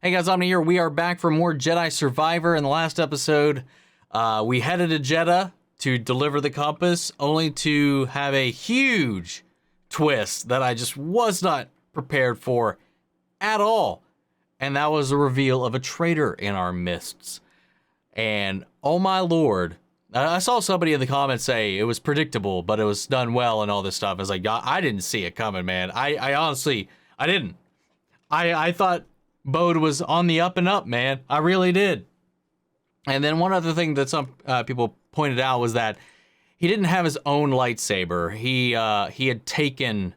Hey guys, Omni here. We are back for more Jedi Survivor. In the last episode, we headed to Jeddah to deliver the compass, only to have a huge twist that I just was not prepared for at all. And that was the reveal of a traitor in our midst. And oh my lord, I saw somebody in the comments say it was predictable, but it was done well and all this stuff. I was like, I didn't see it coming, man. I honestly, I didn't. I thought Bode was on the up and up, man. I really did. And then one other thing that some people pointed out was that he didn't have his own lightsaber. He had taken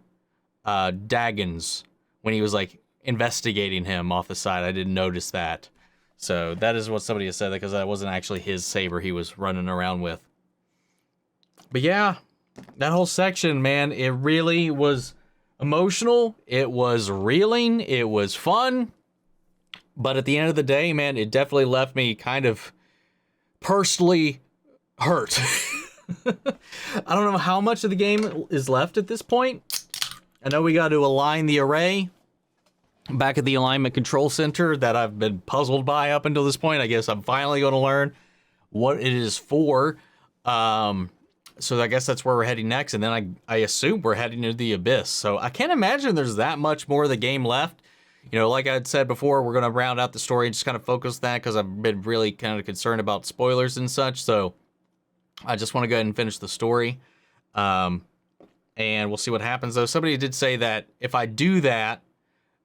Dagon's when he was like investigating him off the side. I didn't notice that. So that is what somebody has said, because that wasn't actually his saber he was running around with. But yeah, that whole section, man, it really was emotional. It was reeling. It was fun. But at the end of the day, man, it definitely left me kind of personally hurt. I don't know how much of the game is left at this point. I know we got to align the array back at the alignment control center that I've been puzzled by up until this point. I guess I'm finally going to learn what it is for. So I guess that's where we're heading next. And then I assume we're heading into the abyss. So I can't imagine there's that much more of the game left. You know, like I had said before, we're going to round out the story and just kind of focus that, because I've been really kind of concerned about spoilers and such. So I just want to go ahead and finish the story. And we'll see what happens, though. Somebody did say that if I do that,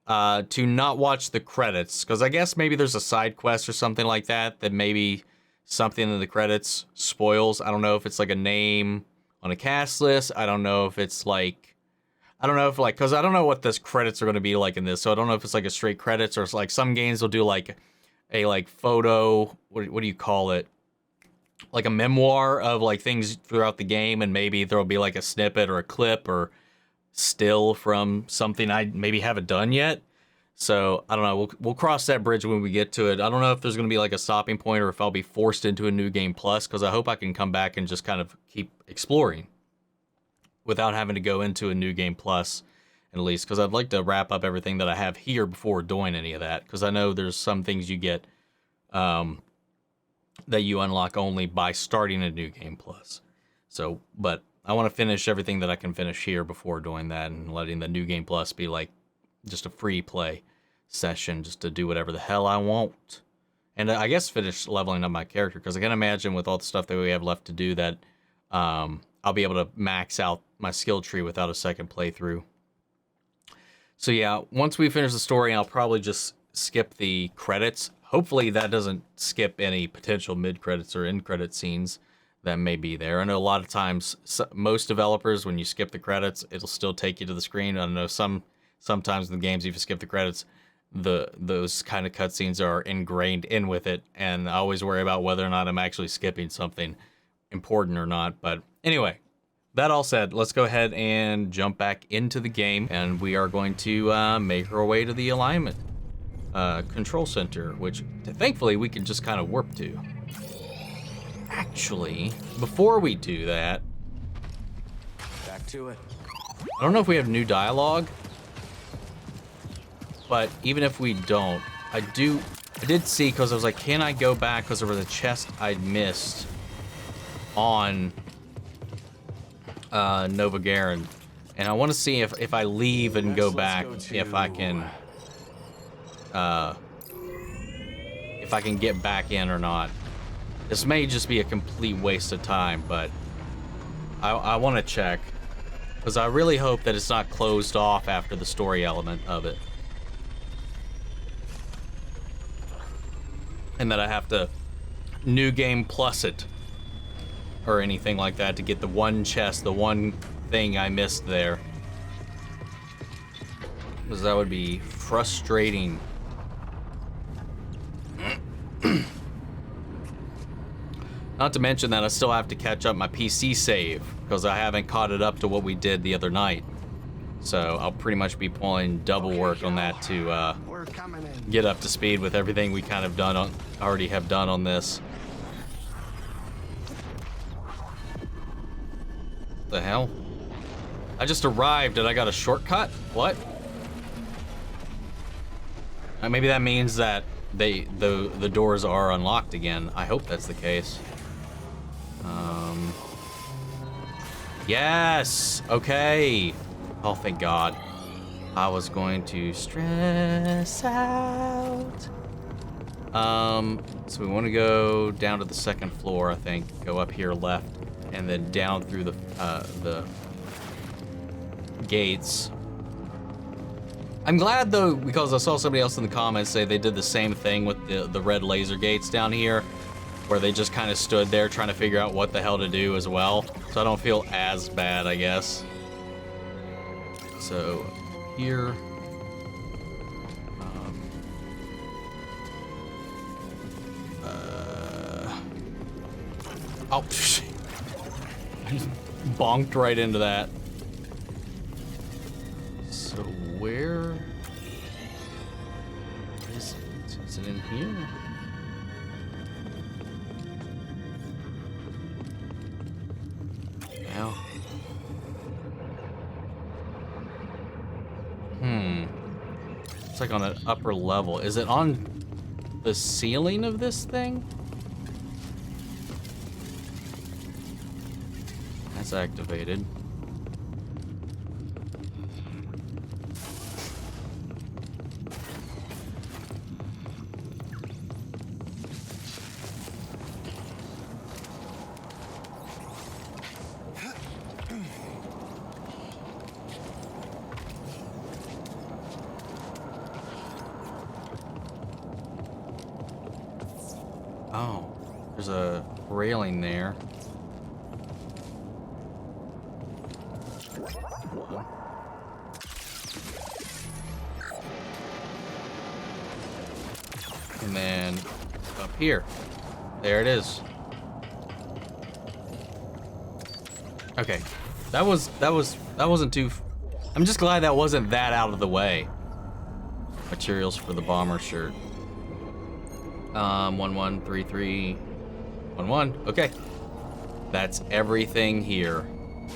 to not watch the credits, because I guess maybe there's a side quest or something like that, that maybe something in the credits spoils. I don't know if it's like a name on a cast list. I don't know if it's like, I don't know if like, because I don't know what this credits are going to be like in this, so I don't know if it's like a straight credits, or it's like some games will do like a like photo, what do you call it? Like a memoir of like things throughout the game, and maybe there'll be like a snippet or a clip or still from something I maybe haven't done yet. So I don't know, we'll cross that bridge when we get to it. I don't know if there's going to be like a stopping point, or if I'll be forced into a new game plus, because I hope I can come back and just kind of keep exploring without having to go into a new game plus, at least, because I'd like to wrap up everything that I have here before doing any of that, because I know there's some things you get that you unlock only by starting a new game plus. So, but I want to finish everything that I can finish here before doing that, and letting the new game plus be like just a free play session, just to do whatever the hell I want. And I guess finish leveling up my character, because I can imagine with all the stuff that we have left to do that I'll be able to max out my skill tree without a second playthrough. So yeah, once we finish the story, I'll probably just skip the credits. Hopefully that doesn't skip any potential mid-credits or end-credit scenes that may be there. I know a lot of times, most developers, when you skip the credits, it'll still take you to the screen. I know sometimes in the games, if you skip the credits, those kind of cutscenes are ingrained in with it, and I always worry about whether or not I'm actually skipping something important or not. But anyway, that all said, let's go ahead and jump back into the game, and we are going to make our way to the alignment control center, which thankfully we can just kind of warp to. Actually, before we do that, back to it. I don't know if we have new dialogue, but even if we don't, I did see, because I was like, can I go back, because there was a chest I'd missed on Nova Garon, and I want to see if I leave and go back, if I can get back in or not. This may just be a complete waste of time, but I want to check, because I really hope that it's not closed off after the story element of it, and that I have to new game plus it or anything like that to get the one chest, the one thing I missed there, because that would be frustrating. Not to mention that I still have to catch up my PC save, because I haven't caught it up to what we did the other night. So I'll pretty much be pulling double work on that to get up to speed with everything we kind of already have done on this. The hell? I just arrived and I got a shortcut? What? Maybe that means that the doors are unlocked again. I hope that's the case. Yes! Okay! Oh, thank God. I was going to stress out. So we want to go down to the second floor, I think. Go up here left, and then down through the gates. I'm glad though, because I saw somebody else in the comments say they did the same thing with the red laser gates down here, where they just kind of stood there trying to figure out what the hell to do as well. So I don't feel as bad, I guess. So here. Oh, shit. I just bonked right into that. So where is it? Is it in here? Now. It's like on an upper level. Is it on the ceiling of this thing? That's activated. Oh, there's a railing there. And then up here. There it is. Okay. That wasn't too I'm just glad that wasn't that out of the way. Materials for the bomber shirt. 113311. Okay. That's everything here.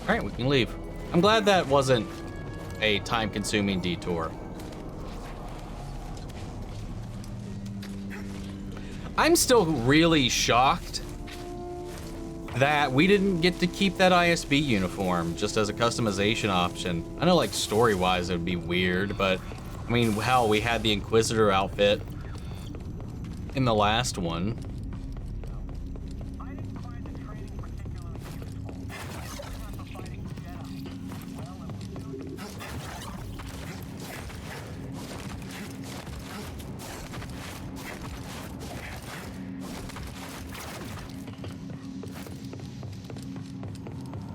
All right, we can leave. I'm glad that wasn't a time-consuming detour. I'm still really shocked that we didn't get to keep that ISB uniform just as a customization option. I know, like, story-wise it would be weird, but I mean, hell, we had the Inquisitor outfit in the last one.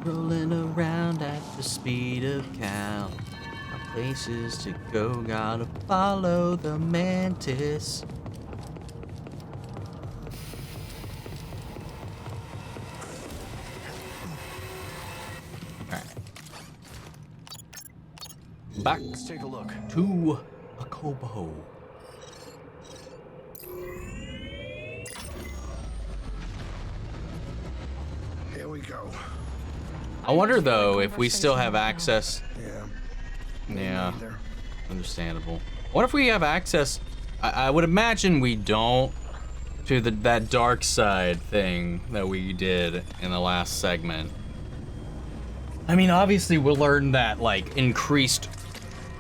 Rolling around at the speed of cow. Places to go, gotta follow the mantis. Alright. Back Let's take a look. to a Kobo. Here we go. I wonder though if we still have access. Yeah. Understandable. What if we have access? I would imagine we don't, to that dark side thing that we did in the last segment. I mean, obviously we'll learn that like increased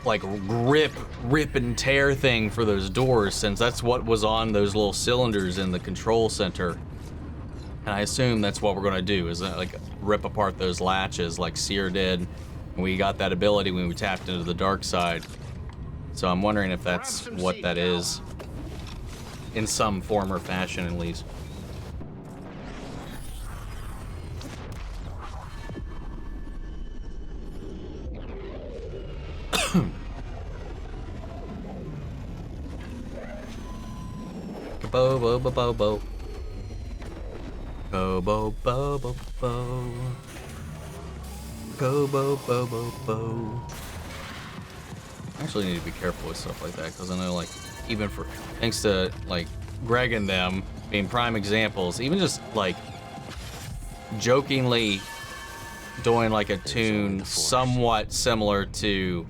like rip and tear thing for those doors, since that's what was on those little cylinders in the control center. And I assume that's what we're gonna do, is like rip apart those latches like Seer did. And we got that ability when we tapped into the dark side. So I'm wondering if that's what that is. In some form or fashion, at least. Bo bo bo bo bo. Bo bo bo bo bo. Bo bo bo bo bo. I actually need to be careful with stuff like that, because I know, like, even for thanks to like Greg and them being prime examples, even just like jokingly doing like a tune somewhat similar to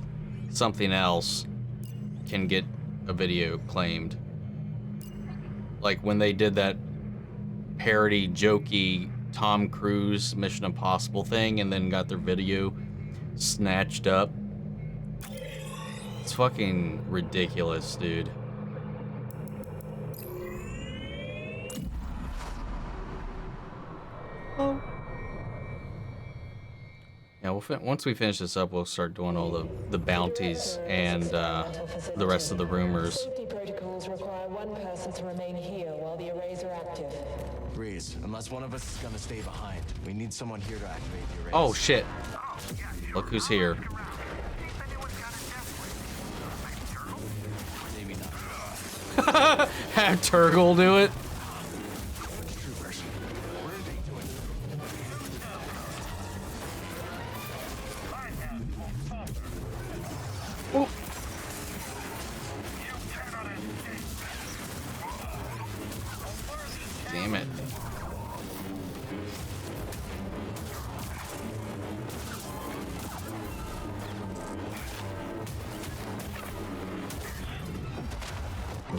something else can get a video claimed. Like when they did that parody, jokey Tom Cruise Mission Impossible thing and then got their video snatched up. It's fucking ridiculous, dude. Oh. Yeah, once we finish this up, we'll start doing all the bounties and the rest of the rumors. Safety protocols require one person to remain here while the arrays are active. Breeze, unless one of us is gonna stay behind. We need someone here to activate the arrays. Oh shit. Look who's here. Maybe not. Have Turgle do it. Troopers. Where are they doing? Oh. Damn it.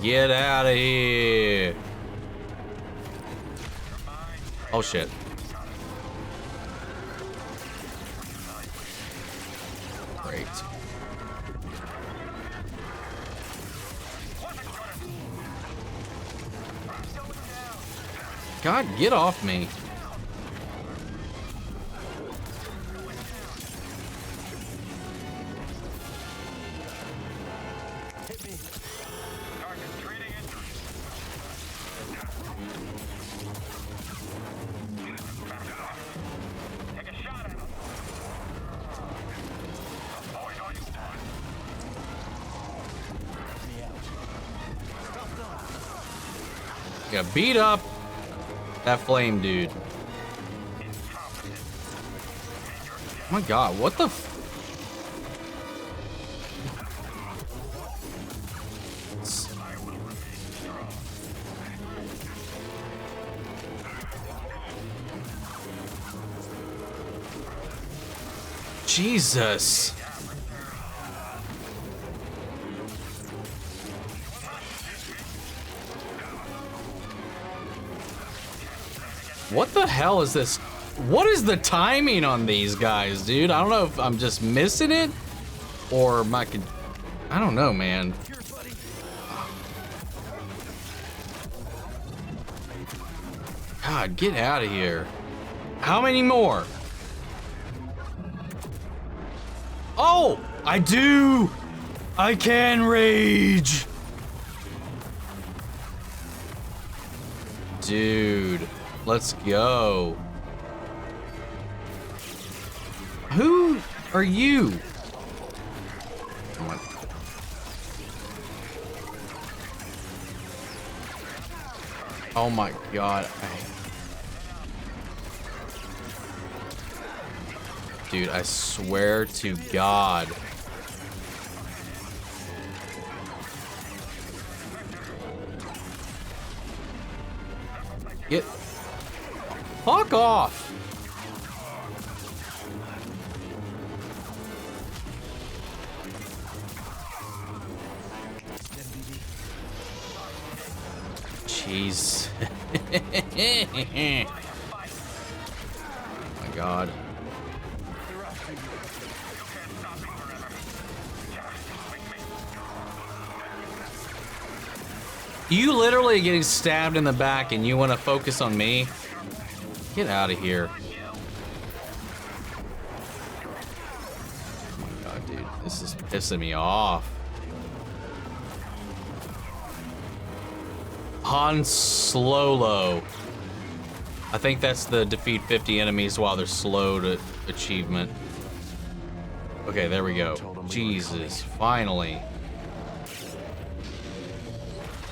Get out of here. Oh shit. Great. God, get off me. Yeah, beat up that flame dude. Oh my god, what the Jesus. What the hell is this? What is the timing on these guys, dude? I don't know if I'm just missing it or I don't know, man. God, get out of here. How many more? Oh, I do. I can rage. Dude. Let's go. Who are you? Oh my god. Dude, I swear to God. Get... Fuck off! Jeez. Oh my god. You literally getting stabbed in the back and you want to focus on me? Get out of here. Oh my god, dude. This is pissing me off. Han Solo. I think that's the defeat 50 enemies while they're slow to achievement. Okay, there we go. Jesus, finally.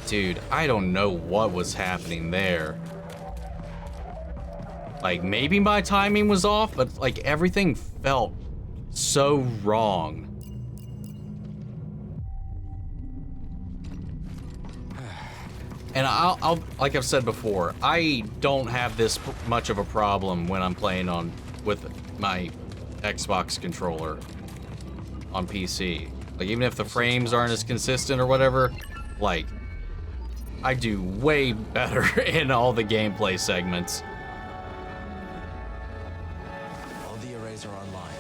Dude, I don't know what was happening there. Like, maybe my timing was off, but like everything felt so wrong. And I'll like I've said before, I don't have this much of a problem when I'm playing with my Xbox controller on PC. Like, even if the frames aren't as consistent or whatever, like, I do way better in all the gameplay segments. All the arrays are online.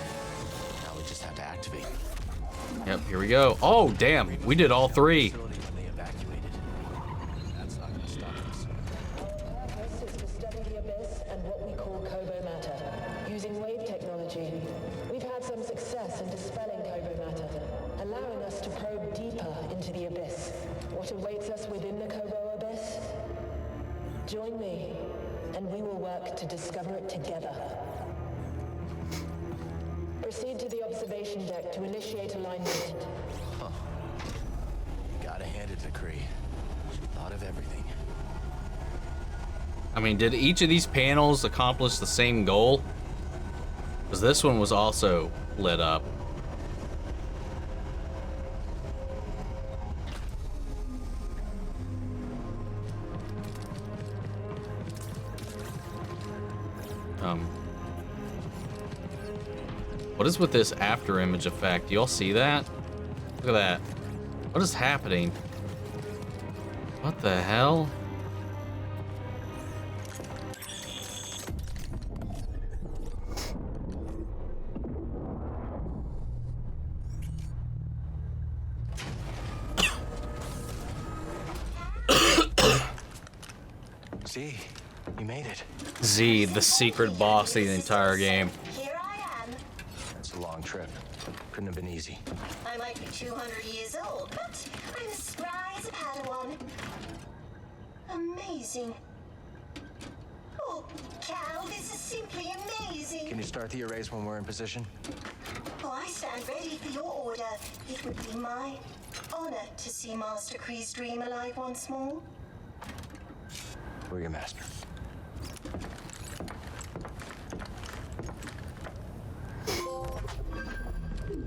Now we just have to activate. Yep, here we go. Oh, damn, we did all 3. Facility when they evacuated. That's not gonna stop us. Our purpose is to study the abyss and what we call Kobo matter. Using wave technology, we've had some success in dispelling Kobo matter, allowing us to probe deeper into the abyss. What awaits us within the Kobo abyss? Join me, and we will work to discover it together. Proceed to the observation deck to initiate alignment. Gotta hand it to Kree. She thought of everything. I mean, did each of these panels accomplish the same goal? Because this one was also lit up. What is with this after image effect? Do y'all see that? Look at that. What is happening? What the hell? See, you made it. Z, the secret boss of the entire game. Here I am. It's a long trip. Couldn't have been easy. I might be 200 years old, but I'm as spry as a Padawan. Amazing. Oh, Cal, this is simply amazing. Can you start the arrays when we're in position? Oh, I stand ready for your order. It would be my honor to see Master Kree's dream alive once more. We're your master.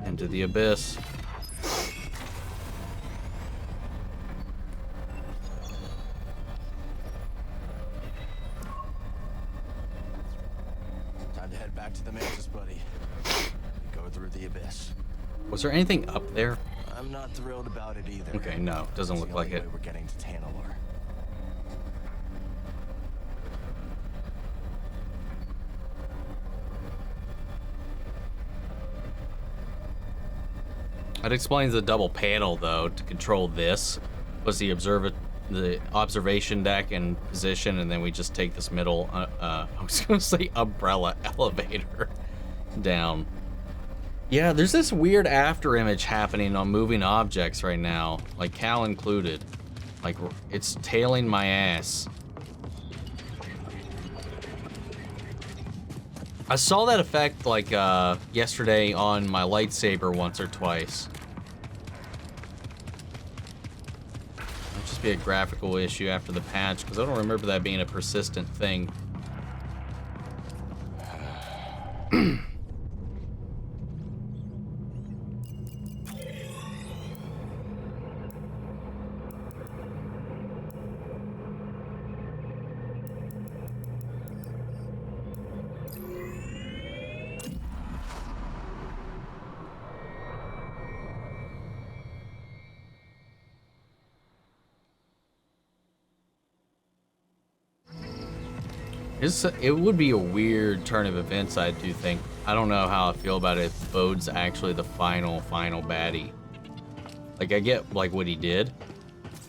Into the abyss. Time to head back to the Mantis, buddy. Go through the abyss. Was there anything up there? I'm not thrilled about it either. Okay, no, doesn't It's look the like only it. way we're getting to Tanalorr. That explains the double panel, though. To control this was the observation deck and position, and then we just take this middle, I was gonna say umbrella elevator down. Yeah, there's this weird after image happening on moving objects right now, like Cal included. Like, it's tailing my ass. I saw that effect like yesterday on my lightsaber once or twice. Might just be a graphical issue after the patch, because I don't remember that being a persistent thing. It would be a weird turn of events, I do think. I don't know how I feel about it if Bode's actually the final baddie. Like, I get, like, what he did.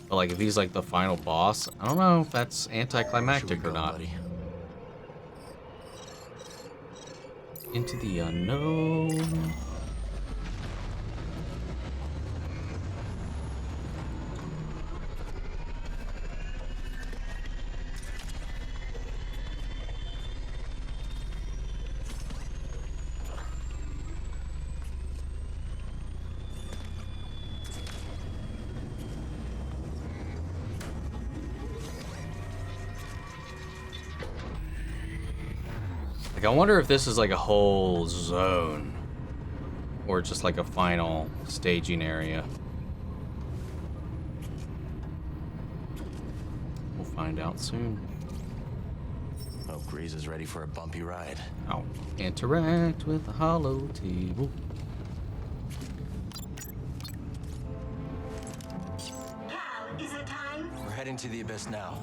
But, like, if he's, like, the final boss, I don't know if that's anticlimactic or not. Buddy? Into the unknown. Like, I wonder if this is like a whole zone or just like a final staging area. We'll find out soon. Hope Grease is ready for a bumpy ride. I'll interact with the hollow table. into the abyss now.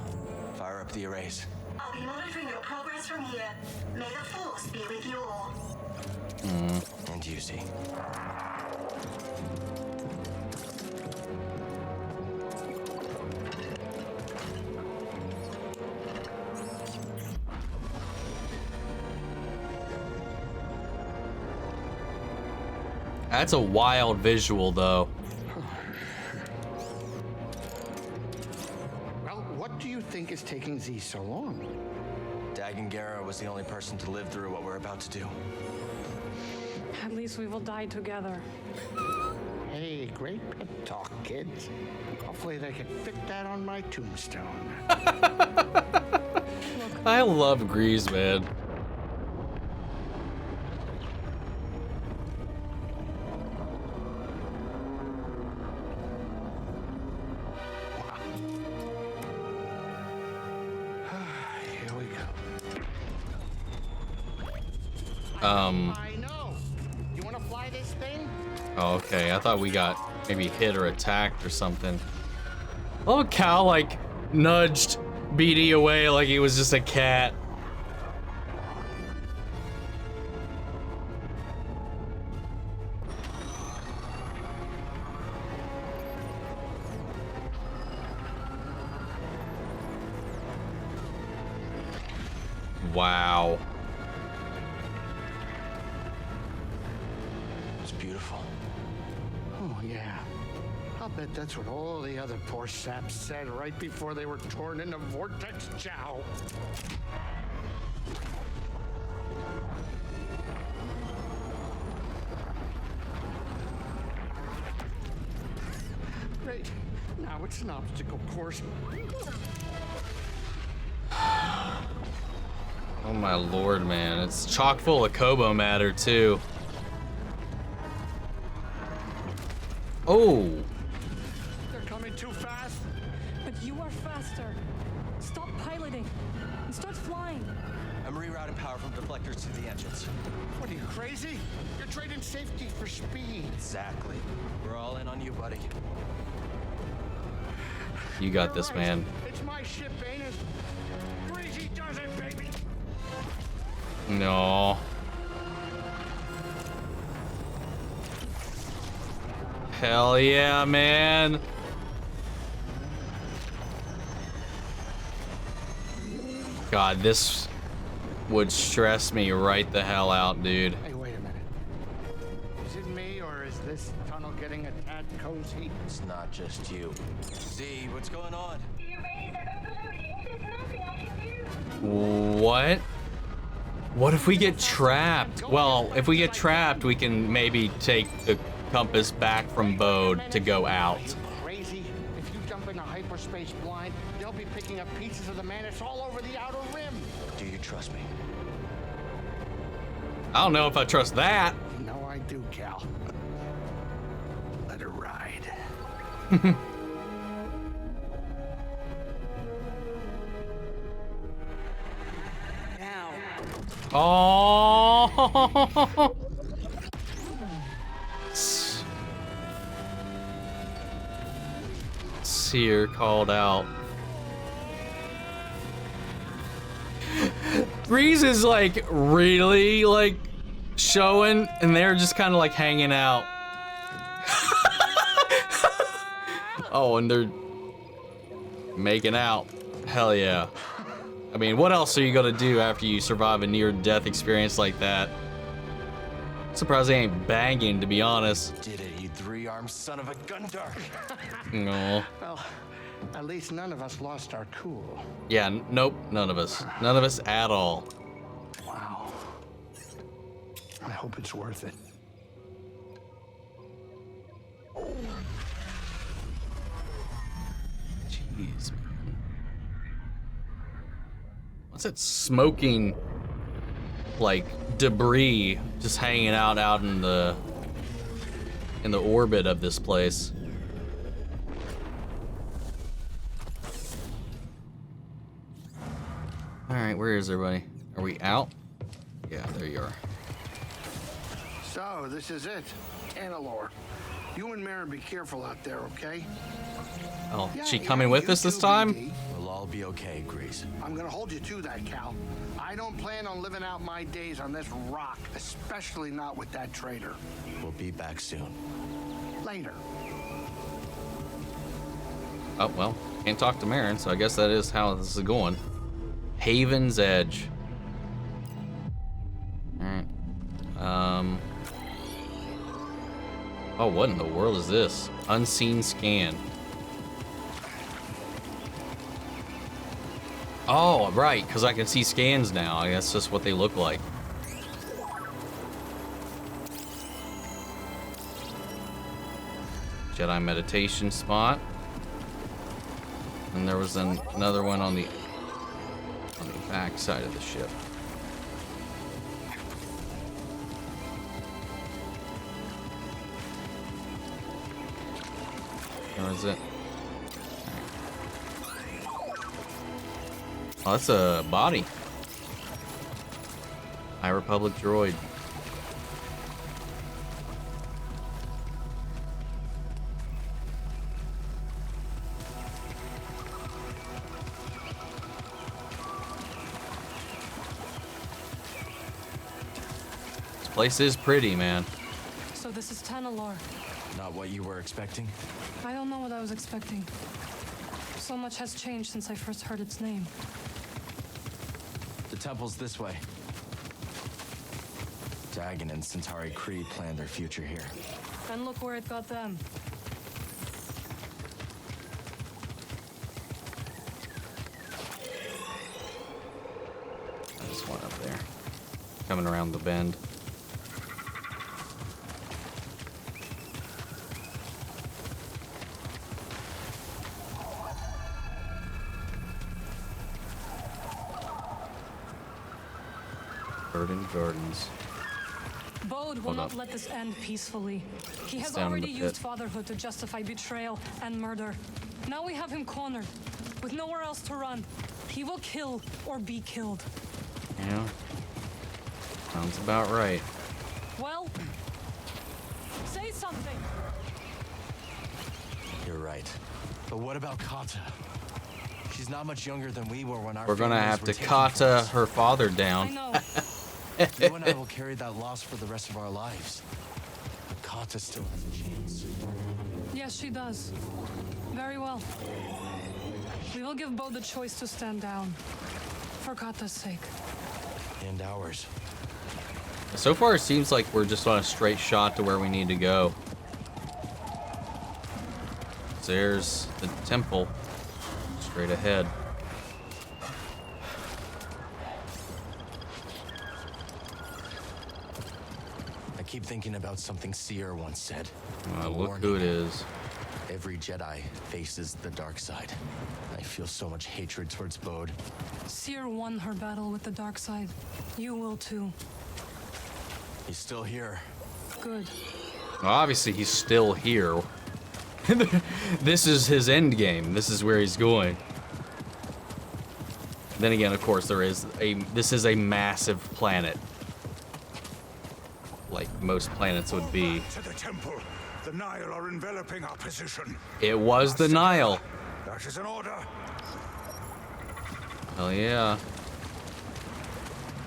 Fire up the arrays. I'll be monitoring your progress from here. May the Force be with you all. And you see. That's a wild visual, though. Well, what do you think is taking Z so long? Dag and Garon was the only person to live through what we're about to do. At least we will die together. Hey, great pep talk, kids. Hopefully they can fit that on my tombstone. I love Grease, man. Here we go. I know. You want to fly this thing? Oh, okay. I thought we got maybe hit or attacked or something. Oh, Cal like nudged BD away like he was just a cat. Wow. It's beautiful. Oh, yeah. I'll bet that's what all the other poor saps said right before they were torn into Vortex Chow. Great. Now it's an obstacle course. Oh my lord, man. It's chock full of Kobo matter, too. Oh. They're coming too fast. But you are faster. Stop piloting and start flying. I'm rerouting power from deflectors to the engines. What are you, crazy? You're trading safety for speed. Exactly. We're all in on you, buddy. You got this, Right. man. It's my ship, ain't it? Breezy does it, baby. No. Hell yeah, man. God, this would stress me right the hell out, dude. Hey, wait a minute. Is it me, or is this tunnel getting a tad cozy? It's not just you. Z, what's going on? The arrays are overloading. There's nothing I can do. What? What if we get trapped? Well, if we get trapped, we can maybe take the compass back from Bode to go out. Are you crazy? If you jump into hyperspace blind, they'll be picking up pieces of the Mantis all over the outer rim. Do you trust me? I don't know if I trust that. You know I do, Cal. Let her ride. Now. Oh. Seer called out. Breeze is like really like showing, and they're just kind of like hanging out. Oh, and they're making out. Hell yeah. I mean, what else are you gonna do after you survive a near-death experience like that? Surprised they ain't banging, to be honest. Did it, you three-armed son of a gun-dart. No. Well, at least none of us lost our cool. Yeah, nope, none of us. None of us at all. Wow. I hope it's worth it. Jeez, man. What's that smoking, like, debris just hanging out in the orbit of this place? All right, where is everybody? Are we out? Yeah, there you are. So, this is it. Tanalorr. You and Marin be careful out there, okay? Oh, Yeah, she yeah, coming with you us this too, time? BD. We'll all be okay, Grease. I'm gonna hold you to that, Cal. I don't plan on living out my days on this rock, especially not with that traitor. We'll be back soon. Later. Oh, well, can't talk to Marin, so I guess that is how this is going. Haven's Edge. Alright. Oh, what in the world is this? Unseen scan. Oh, right, because I can see scans now. I guess that's just what they look like. Jedi meditation spot. And there was another one on the back side of the ship. Where is it? Oh, that's a body. High Republic droid. This place is pretty, man. So this is Tanalorr. Not what you were expecting? I don't know what I was expecting. So much has changed since I first heard its name. The temple's this way. Dagon and Centauri Kree planned their future here. And look where it got them. There's one up there. Coming around the bend. Burden Gardens. Bode will Hold not up. let this end peacefully. He has down in already the used pit. fatherhood to justify betrayal and murder. Now we have him cornered, with nowhere else to run. He will kill or be killed. Yeah. Sounds about right. Well, say something. You're right. But what about Kata? She's not much younger than we were when our We're gonna families have were to taken kata from us. her father I down. know. You and I will carry that loss for the rest of our lives. But Kata still has a chance. Yes, she does. Very well. We will give Bode the choice to stand down. For Kata's sake. And ours. So far, it seems like we're just on a straight shot to where we need to go. There's the temple. Straight ahead. I keep thinking about something Seer once said. A Look warning. who it is. Every Jedi faces the dark side. I feel so much hatred towards Bode. Seer won her battle with the dark side. You will too. He's still here. Good. Well, obviously, he's still here. This is his end game. This is where he's going. Then again, of course, this is a massive planet. Like most planets would be. To the temple. The Nile are enveloping our position. It was the Nile. That is an order. Hell yeah.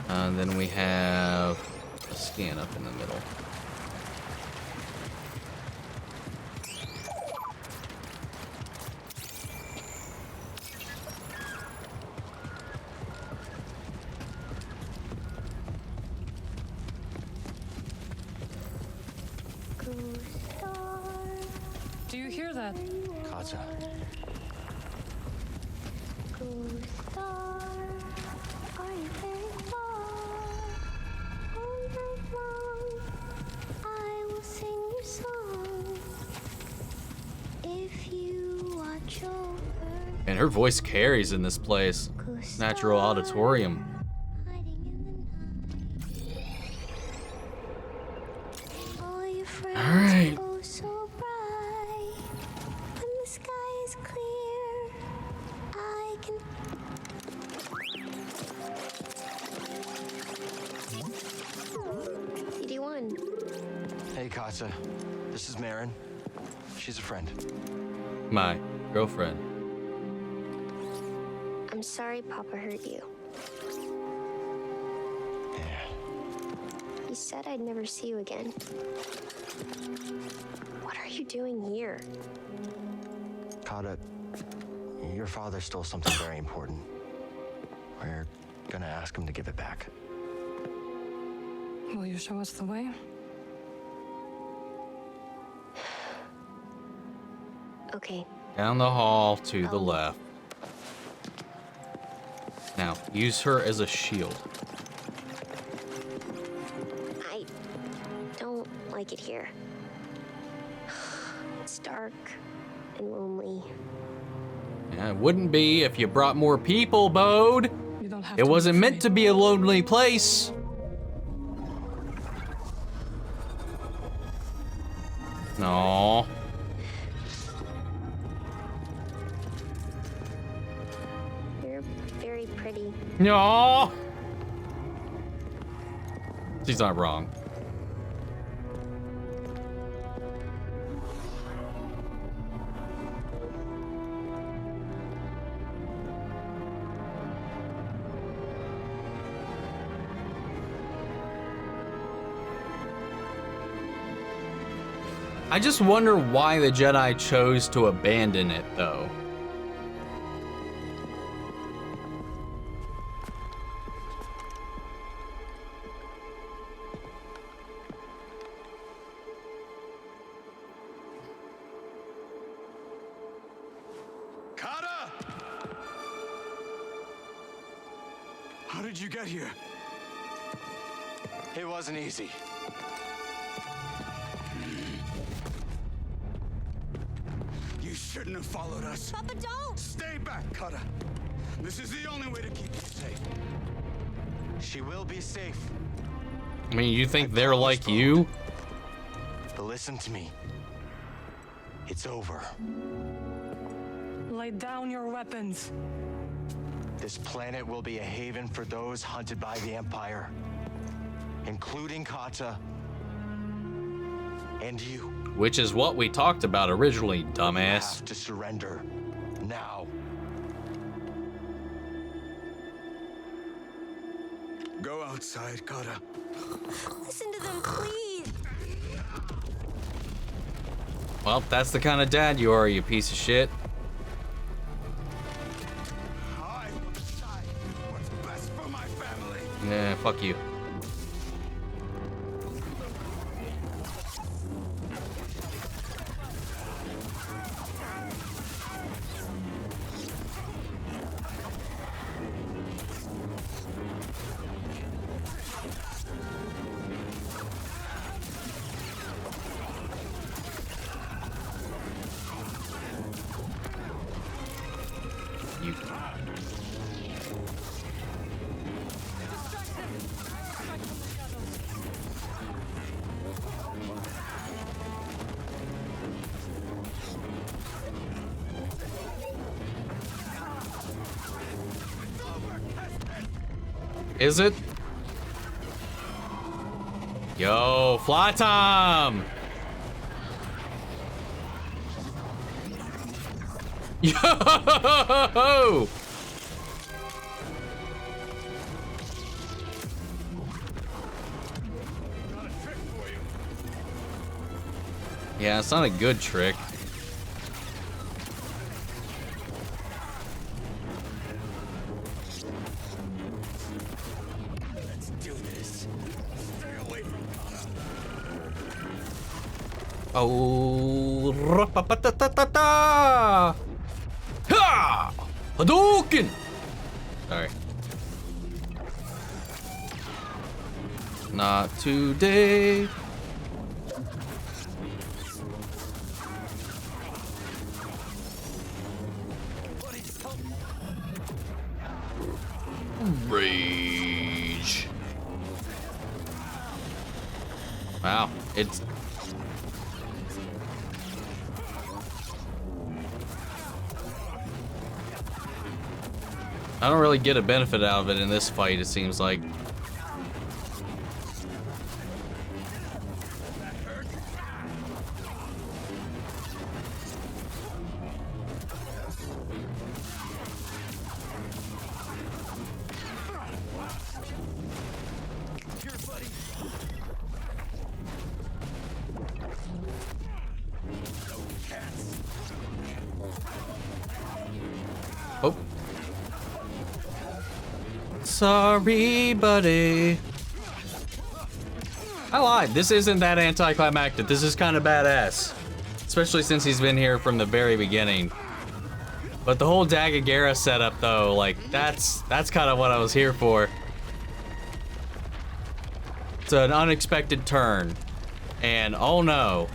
And then we have a scan up in the middle. Do you hear that? Kata. And her voice carries in this place. Natural auditorium. All right. Hey, Kata. This is Marin. She's a friend. My. girlfriend. I'm sorry Papa hurt you. He said I'd never see you again. What are you doing here? Kata, your father stole something very important. We're gonna ask him to give it back. Will you show us the way? Okay. Down the hall to the left. Now, use her as a shield. I don't like it here. It's dark and lonely. Yeah, it wouldn't be if you brought more people, Bode. You don't have It to wasn't be meant to afraid. be a lonely place. No. You're very pretty. No. She's not wrong. I just wonder why the Jedi chose to abandon it, though. Kata! How did you get here? It wasn't easy. You shouldn't have followed us. Papa, don't! Stay back, Kata. This is the only way to keep you safe. She will be safe. I mean, you think they're like you? But listen to me. It's over. Lay down your weapons. This planet will be a haven for those hunted by the Empire, including Kata and you. Which is what we talked about originally, You dumbass. have to surrender now. Go outside, Kata. Listen to them, please! Well, that's the kind of dad you are, you piece of shit. I will decide what's best for my family. Yeah, fuck you. You. Is it? Yo, fly time! Yo! Yeah, it's not a good trick. Let's do this. Stay away from Kata. Oh, ra-pa-pa-ta-ta-ta-ta! Ha! Hadouken! Sorry. Not today. Rage. Wow, it's I don't really get a benefit out of it in this fight, it seems like. Oh. Sorry, buddy. I lied. This isn't that anticlimactic. This is kind of badass. Especially since he's been here from the very beginning. But the whole Dagagera setup, though, like, that's kind of what I was here for. It's an unexpected turn. And, oh no.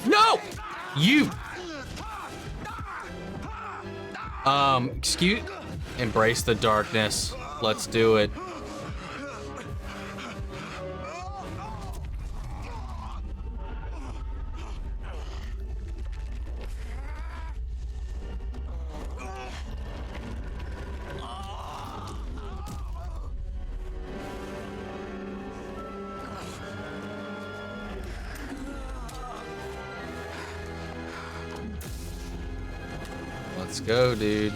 No! You! Excuse... Embrace the darkness. Let's do it. Let's go, dude.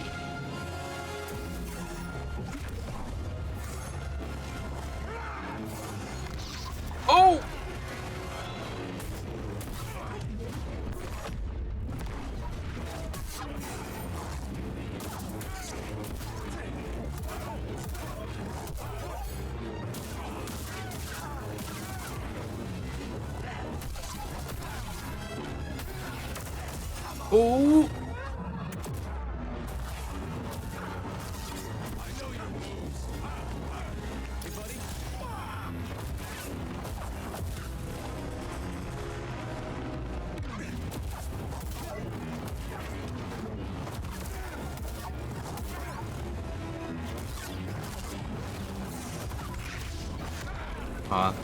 Oh! Oh!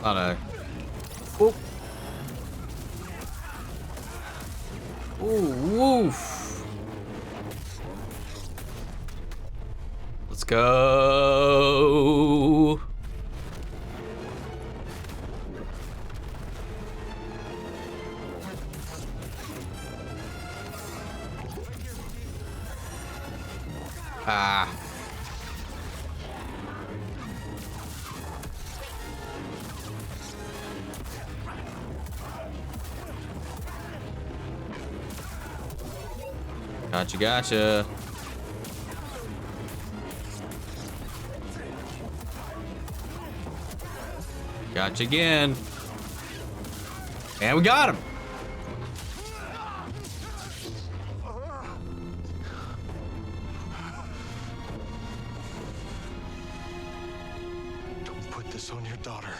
Thought I... Oh! Ooh, woof! Let's go! Ah. Gotcha, gotcha. Gotcha again. And we got him. Don't put this on your daughter.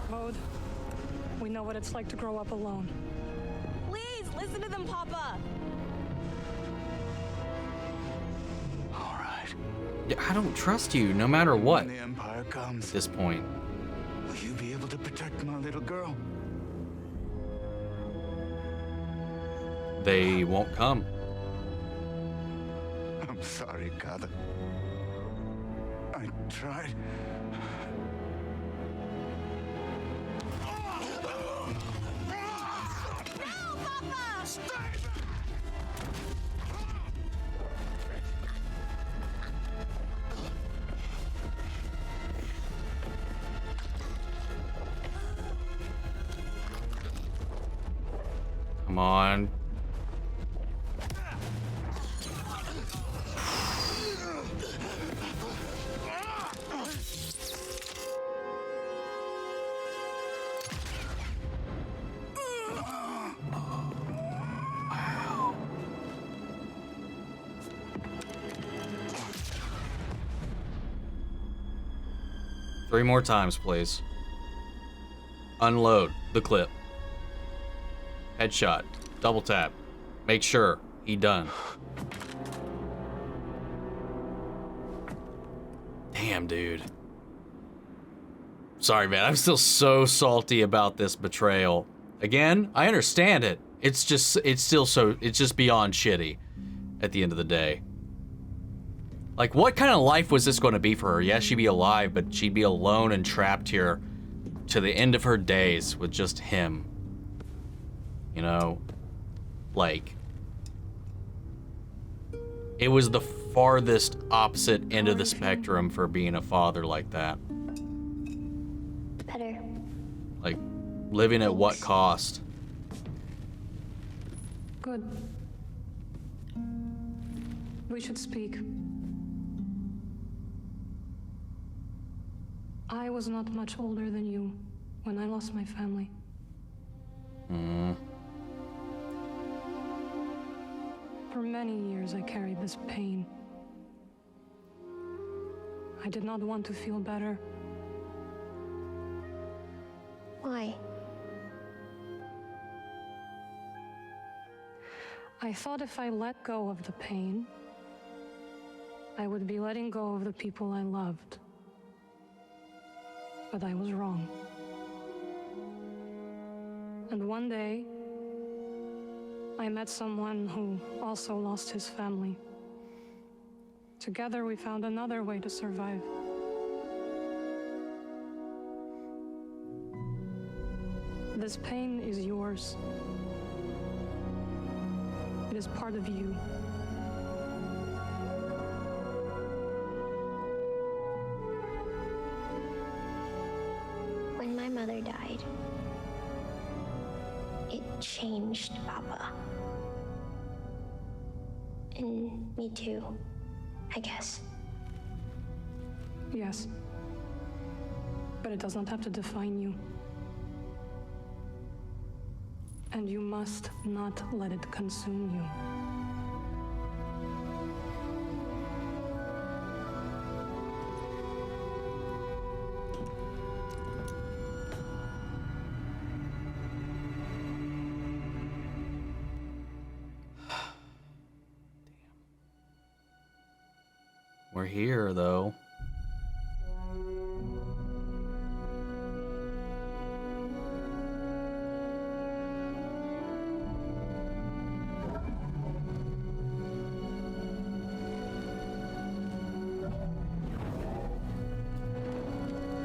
Bode, we know what it's like to grow up alone. Please, listen to them, Papa. All right. Yeah, I don't trust you, no matter what. When the Empire comes, At this point. will you be able to protect my little girl? They won't come. I'm sorry, Kada. I tried. Come on. Three more times, please. Unload the clip. Headshot. Double tap. Make sure he done. Damn, dude. Sorry, man. I'm still so salty about this betrayal. Again, I understand it. It's just beyond shitty at the end of the day. Like, what kind of life was this going to be for her? Yes, she'd be alive, but she'd be alone and trapped here to the end of her days with just him. You know? Like, it was the farthest opposite end of the spectrum for being a father like that. Better. Like, living at what cost? Good. We should speak. I was not much older than you when I lost my family. For many years I carried this pain. I did not want to feel better. Why? I thought if I let go of the pain, I would be letting go of the people I loved. But I was wrong. And one day, I met someone who also lost his family. Together we found another way to survive. This pain is yours. It is part of you. When my mother died, it changed Papa. And me too, I guess. Yes. But it does not have to define you. And you must not let it consume you. We're here, though.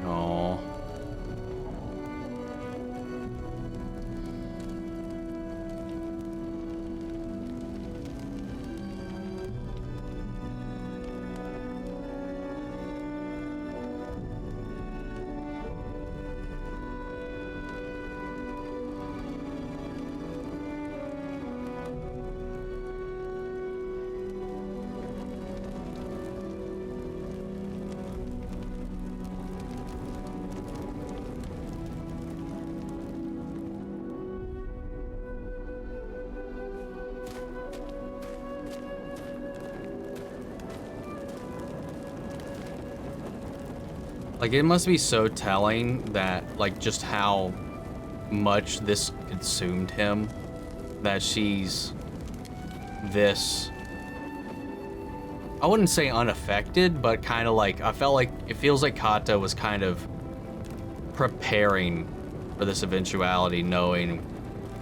Oh. Like, it must be so telling that, like, just how much this consumed him, that she's this, I wouldn't say unaffected, but kind of like, I felt like, it feels like Kata was kind of preparing for this eventuality, knowing,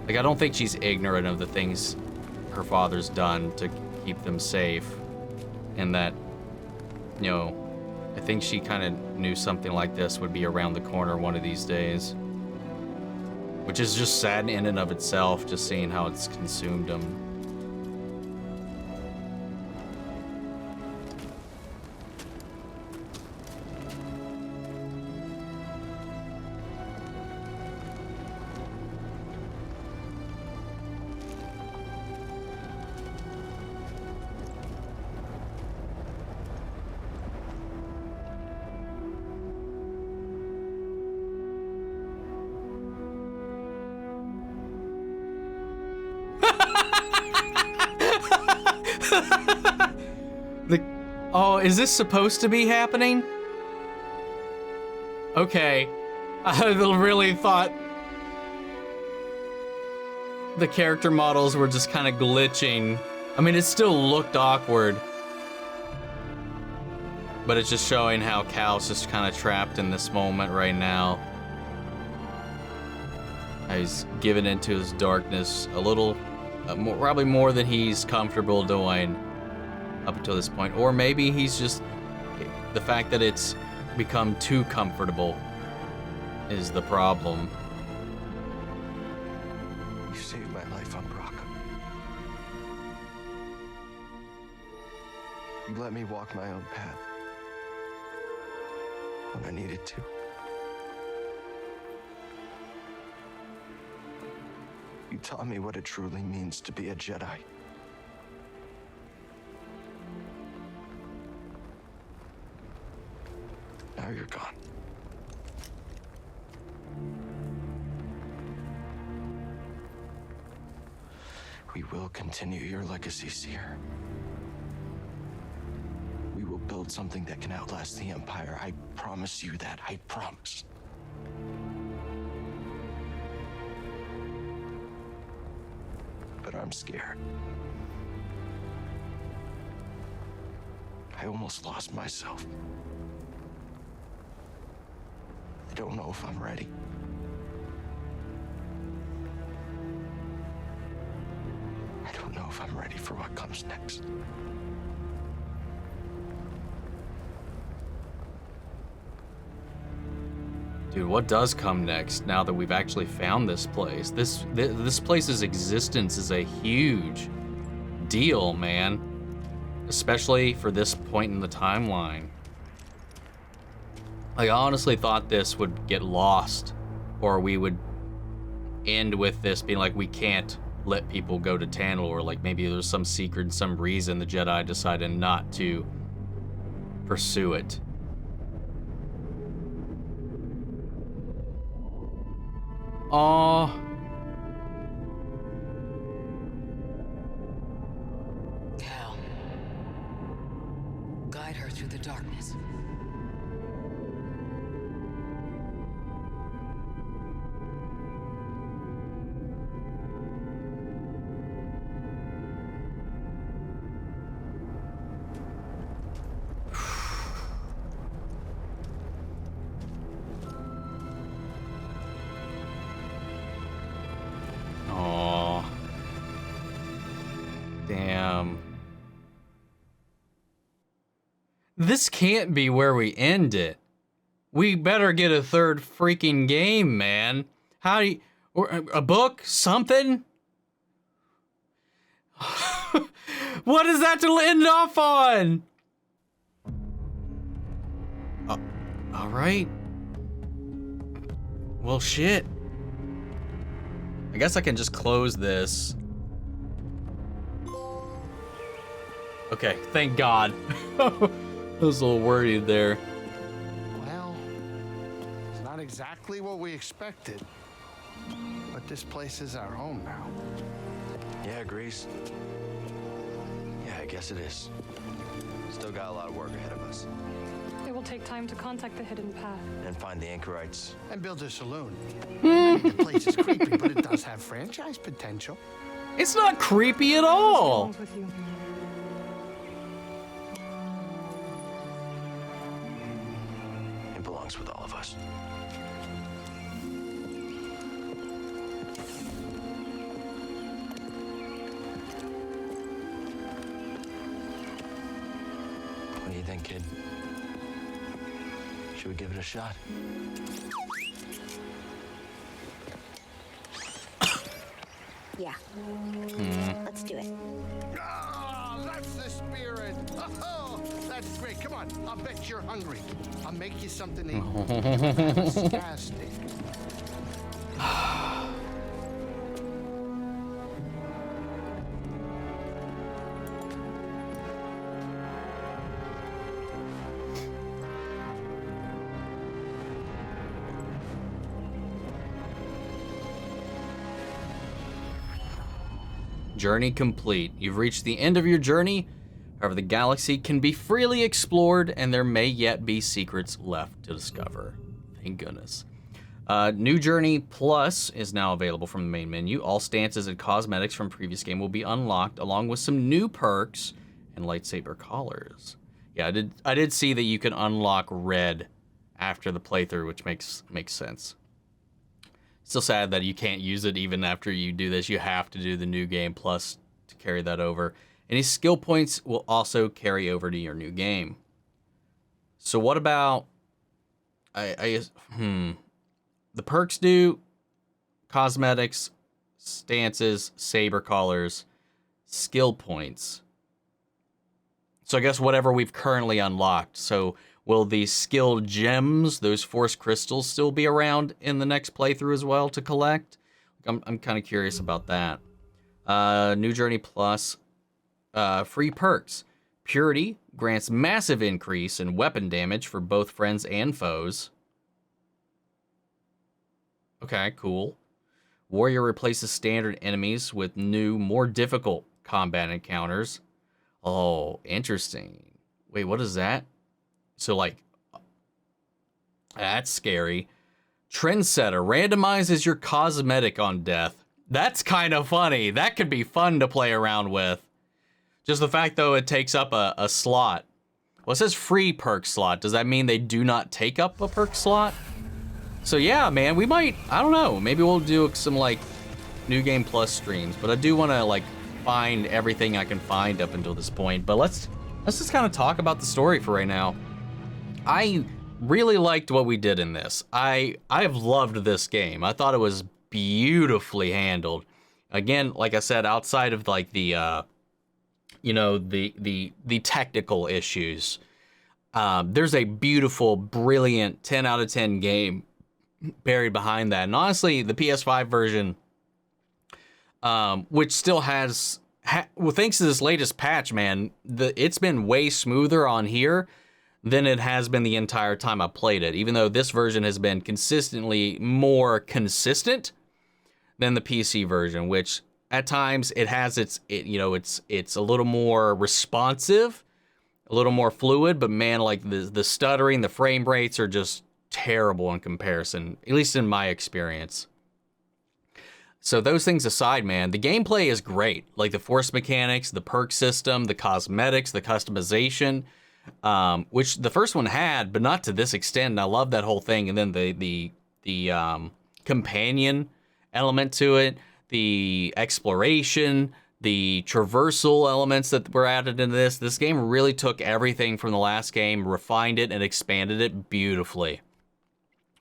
like, I don't think she's ignorant of the things her father's done to keep them safe, and that, you know, I think she kind of knew something like this would be around the corner one of these days. Which is just sad in and of itself, just seeing how it's consumed him. Oh, is this supposed to be happening? Okay. I really thought the character models were just kind of glitching. I mean, it still looked awkward. But it's just showing how Cal's just kind of trapped in this moment right now. He's given into his darkness a little, probably more than he's comfortable doing up until this point. Or maybe he's just, the fact that it's become too comfortable is the problem. You saved my life, Umbrock. You let me walk my own path when I needed to. You taught me what it truly means to be a Jedi. Now you're gone. We will continue your legacy, Seer. We will build something that can outlast the Empire. I promise you that. I promise. But I'm scared. I almost lost myself. I don't know if I'm ready. I don't know if I'm ready for what comes next. Dude, what does come next now that we've actually found this place? This place's existence is a huge deal, man. Especially for this point in the timeline. I honestly thought this would get lost, or we would end with this being like, we can't let people go to Tanalorr. Like maybe there's some secret, some reason the Jedi decided not to pursue it. Cal, guide her through the darkness. This can't be where we end it. We better get a third freaking game, man. How do you, or a book? Something? What is that to end off on? All right. Well, shit. I guess I can just close this. Okay, thank God. I was a little worried there. Well, it's not exactly what we expected, but this place is our home now. Yeah, Grease. Yeah, I guess it is. Still got a lot of work ahead of us. It will take time to contact the hidden path. And find the anchorites. And build a saloon. I mean, the place is creepy, but it does have franchise potential. It's not creepy at all. What's with you? It belongs with all of us. What do you think, kid? Should we give it a shot? Yeah. Let's do it. Ah, that's the spirit. Oh, that's great. Come on, I'll bet you're hungry. I'll make you something to eat. Fantastic. Journey complete. You've reached the end of your journey. However, the galaxy can be freely explored, and there may yet be secrets left to discover. Thank goodness. New Journey Plus is now available from the main menu. All stances and cosmetics from previous game will be unlocked, along with some new perks and lightsaber collars. Yeah, I did see that you can unlock red after the playthrough, which makes sense. Still sad that you can't use it even after you do this. You have to do the New Game Plus to carry that over. Any skill points will also carry over to your new game. So what about... The perks do cosmetics, stances, saber collars, skill points. So I guess whatever we've currently unlocked. So will the skilled gems, those force crystals, still be around in the next playthrough as well to collect? I'm kind of curious about that. New Journey Plus, free perks. Purity grants massive increase in weapon damage for both friends and foes. Okay, cool. Warrior replaces standard enemies with new, more difficult combat encounters. Oh, interesting. Wait, what is that? So, like, that's scary. Trendsetter randomizes your cosmetic on death. That's kind of funny. That could be fun to play around with. Just the fact, though, it takes up a slot. Well, it says free perk slot. Does that mean they do not take up a perk slot? So, yeah, man, we might, I don't know. Maybe we'll do some, like, New Game Plus streams. But I do want to, like, find everything I can find up until this point. But let's just kind of talk about the story for right now. I really liked what we did in this. I have loved this game. I thought it was beautifully handled. Again, like I said, outside of like the the technical issues, there's a beautiful, brilliant 10 out of 10 game buried behind that. And honestly, the PS5 version, which still has, well, thanks to this latest patch, man, it's been way smoother on here than it has been the entire time I played it, even though this version has been consistently more consistent than the PC version, which at times it has it's a little more responsive, a little more fluid, but man, like the stuttering, the frame rates are just terrible in comparison, at least in my experience. So those things aside, man, the gameplay is great. Like the force mechanics, the perk system, the cosmetics, the customization, which the first one had, but not to this extent. And I love that whole thing. And then the companion element to it, the exploration, the traversal elements that were added into this. This game really took everything from the last game, refined it, and expanded it beautifully.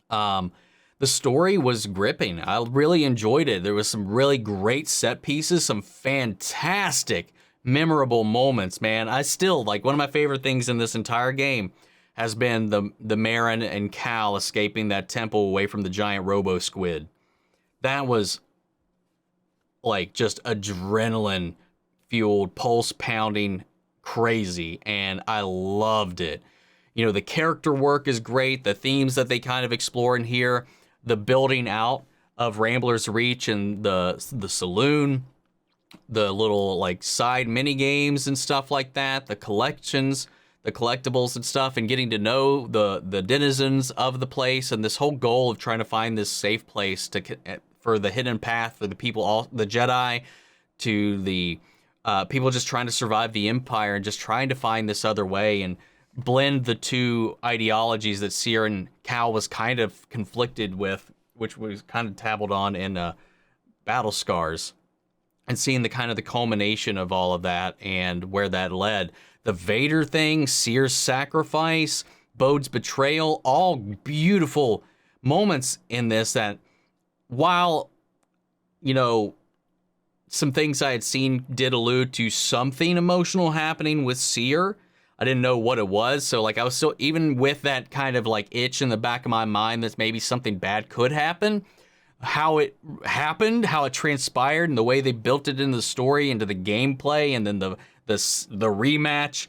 The story was gripping. I really enjoyed it. There was some really great set pieces, some fantastic, memorable moments, man. I still, like, one of my favorite things in this entire game has been the Marin and Cal escaping that temple away from the giant robo-squid. That was, like, just adrenaline-fueled, pulse-pounding crazy, and I loved it. You know, the character work is great. The themes that they kind of explore in here, the building out of Rambler's Reach and the saloon, the little like side mini games and stuff like that, the collections, the collectibles and stuff, and getting to know the denizens of the place, and this whole goal of trying to find this safe place for the hidden path for the people, the Jedi, to the people just trying to survive the Empire and just trying to find this other way and blend the two ideologies that Cere and Cal was kind of conflicted with, which was kind of tabbled on in Battle Scars, and seeing the culmination of all of that and where that led. The Vader thing, Cere's sacrifice, Bode's betrayal, all beautiful moments in this that, while, you know, some things I had seen did allude to something emotional happening with Cere, I didn't know what it was. So, like, I was still, even with that kind of, like, itch in the back of my mind that maybe something bad could happen, how it happened, how it transpired, and the way they built it into the story, into the gameplay, and then the rematch,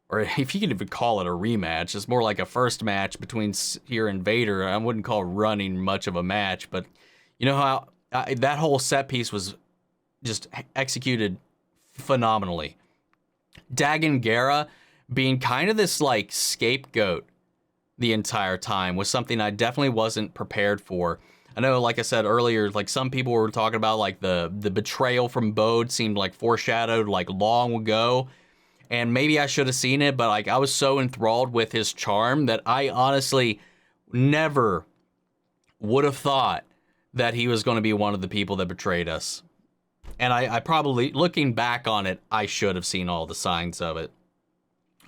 or if you could even call it a rematch, it's more like a first match between Cere and Vader. I wouldn't call running much of a match, but you know how that whole set piece was just executed phenomenally. Dagan Gera being kind of this like scapegoat the entire time was something I definitely wasn't prepared for. I know, like I said earlier, like some people were talking about like the betrayal from Bode seemed like foreshadowed like long ago, and maybe I should have seen it, but like I was so enthralled with his charm that I honestly never would have thought that he was going to be one of the people that betrayed us. And I probably, looking back on it, I should have seen all the signs of it.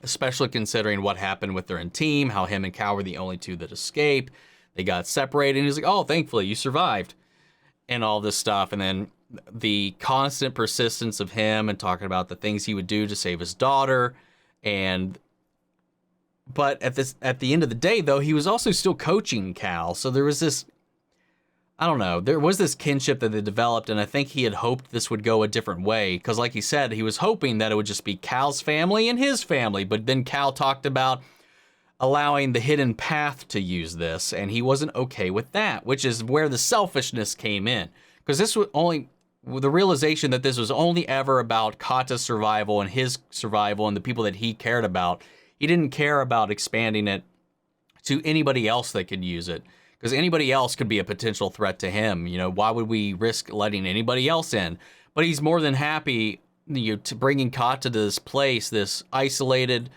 Especially considering what happened with their team, how him and Cal were the only two that escaped. They got separated, and he's like, oh, thankfully, you survived. And all this stuff. And then the constant persistence of him and talking about the things he would do to save his daughter. But at the end of the day, though, he was also still coaching Cal. So there was this, I don't know, there was this kinship that they developed, and I think he had hoped this would go a different way. Because like he said, he was hoping that it would just be Cal's family and his family. But then Cal talked about allowing the hidden path to use this, and he wasn't okay with that, which is where the selfishness came in. Because this was only the realization that this was only ever about Kata's survival and his survival and the people that he cared about. He didn't care about expanding it to anybody else that could use it, because anybody else could be a potential threat to him. You know, why would we risk letting anybody else in? But he's more than happy, you know, to bringing Kata to this place, this isolated,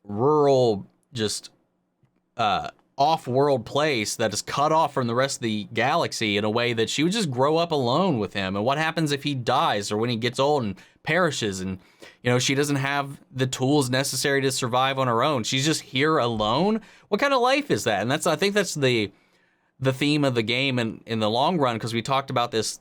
rural, just off-world place that is cut off from the rest of the galaxy in a way that she would just grow up alone with him. And what happens if he dies or when he gets old and perishes, and you know, she doesn't have the tools necessary to survive on her own? She's just here alone. What kind of life is that? And I think that's the theme of the game in the long run, because we talked about this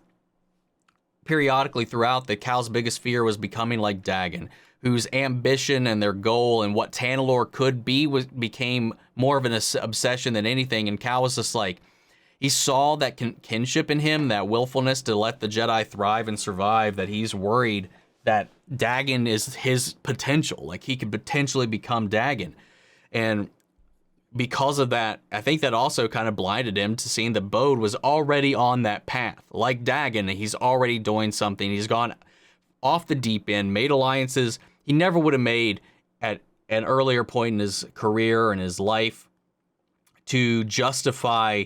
periodically throughout, that Cal's biggest fear was becoming like Dagon, whose ambition and their goal and what Tanalorr could be became more of an obsession than anything. And Cal was just like, he saw that kinship in him, that willfulness to let the Jedi thrive and survive, that he's worried that Dagon is his potential. Like, he could potentially become Dagon. And because of that, I think that also kind of blinded him to seeing that Bode was already on that path. Like Dagon, he's already doing something. He's gone off the deep end, made alliances he never would have made at an earlier point in his career and his life to justify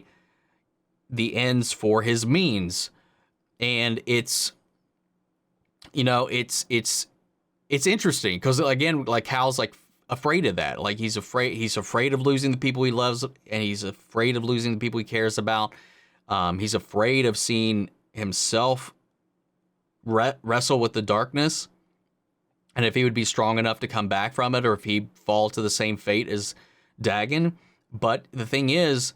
the ends for his means. And it's, you know, it's interesting because, again, like, Cal's like afraid of that. Like, he's afraid of losing the people he loves, and he's afraid of losing the people he cares about. He's afraid of seeing himself wrestle with the darkness, and if he would be strong enough to come back from it, or if he'd fall to the same fate as Dagon. But the thing is,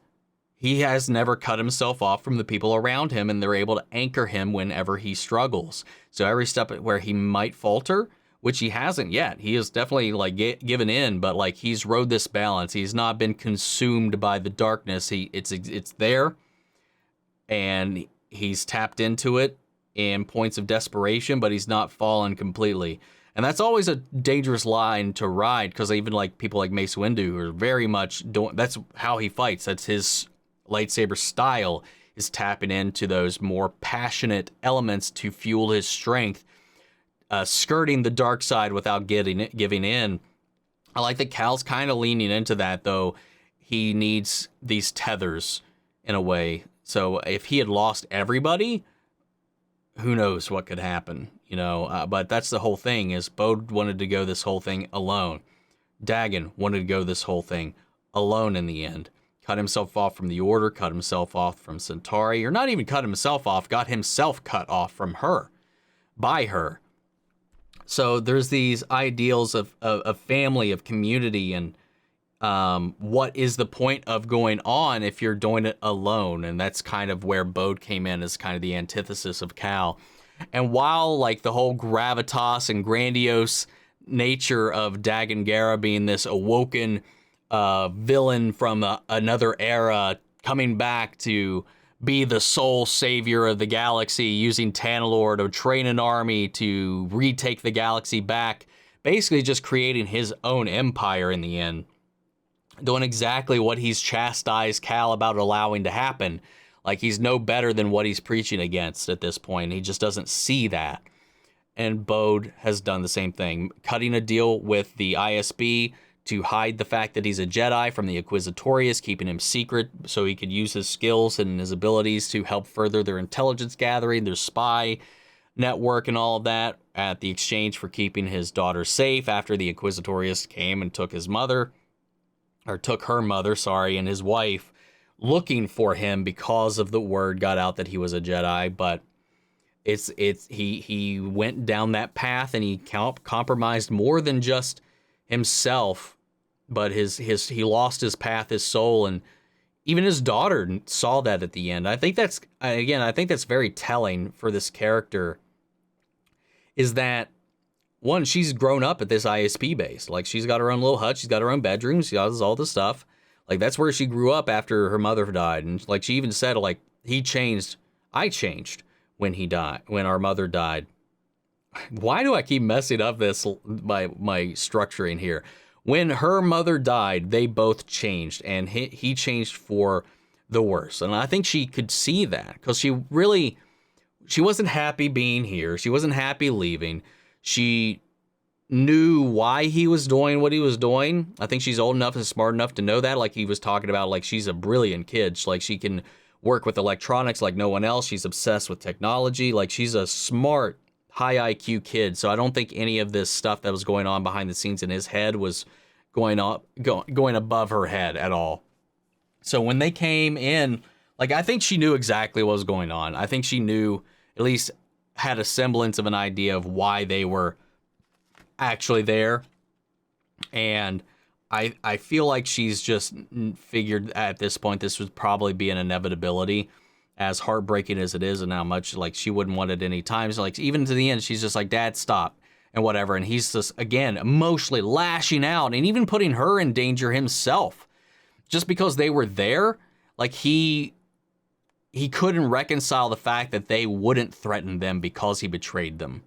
he has never cut himself off from the people around him, and they're able to anchor him whenever he struggles. So every step where he might falter, which he hasn't yet, he has definitely like given in, but like, he's rode this balance. He's not been consumed by the darkness. It's there, and he's tapped into it in points of desperation, but he's not fallen completely. And that's always a dangerous line to ride, because even like people like Mace Windu are very much doing, that's how he fights. That's his lightsaber style, is tapping into those more passionate elements to fuel his strength, skirting the dark side without giving in. I like that Cal's kind of leaning into that, though. He needs these tethers in a way. So if he had lost everybody, who knows what could happen, you know? But that's the whole thing, is Bode wanted to go this whole thing alone. Dagon wanted to go this whole thing alone in the end. Cut himself off from the Order, cut himself off from Centauri, or not even cut himself off, got himself cut off from her, by her. So there's these ideals of family, of community, and what is the point of going on if you're doing it alone? And that's kind of where Bode came in, as kind of the antithesis of Cal. And while like the whole gravitas and grandiose nature of Dagon Gera being this awoken villain from another era, coming back to be the sole savior of the galaxy, using Tanalorr to train an army to retake the galaxy back, basically just creating his own empire in the end, doing exactly what he's chastised Cal about allowing to happen. Like, he's no better than what he's preaching against at this point. He just doesn't see that. And Bode has done the same thing, cutting a deal with the ISB to hide the fact that he's a Jedi from the Inquisitorius, keeping him secret so he could use his skills and his abilities to help further their intelligence gathering, their spy network and all of that, at the exchange for keeping his daughter safe after the Inquisitorius came and took her mother, and his wife, looking for him because of the word got out that he was a Jedi. But he went down that path, and he compromised more than just himself, but he lost his path, his soul, and even his daughter saw that at the end. I think that's very telling for this character, is that one, she's grown up at this ISP base. Like, she's got her own little hut. She's got her own bedroom. She does all this stuff. Like, that's where she grew up after her mother died. And, like, she even said, like, I changed when he died, when our mother died. Why do I keep messing up my structuring here? When her mother died, they both changed, and he changed for the worse. And I think she could see that, because she wasn't happy being here. She wasn't happy leaving. She knew why he was doing what he was doing. I think she's old enough and smart enough to know that. Like he was talking about, like, she's a brilliant kid. Like, she can work with electronics like no one else. She's obsessed with technology. Like, she's a smart, high IQ kid. So I don't think any of this stuff that was going on behind the scenes in his head was going above her head at all. So when they came in, like, I think she knew exactly what was going on. I think she knew, at least had a semblance of an idea of why they were actually there. And I feel like she's just figured at this point this would probably be an inevitability, as heartbreaking as it is, and how much, like, she wouldn't want it any time. So, like, even to the end, she's just like, Dad, stop, and whatever. And he's just, again, emotionally lashing out and even putting her in danger himself. Just because they were there, like, he couldn't reconcile the fact that they wouldn't threaten them because he betrayed them.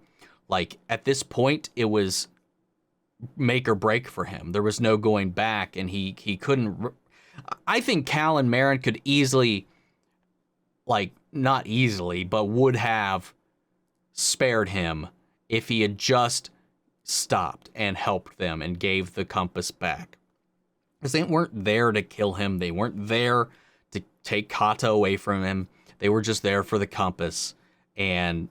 Like, at this point, it was make or break for him. There was no going back, and he couldn't. I think Cal and Marin could easily, like, not easily, but would have spared him if he had just stopped and helped them and gave the compass back. Because they weren't there to kill him. They weren't there to take Kata away from him. They were just there for the compass, and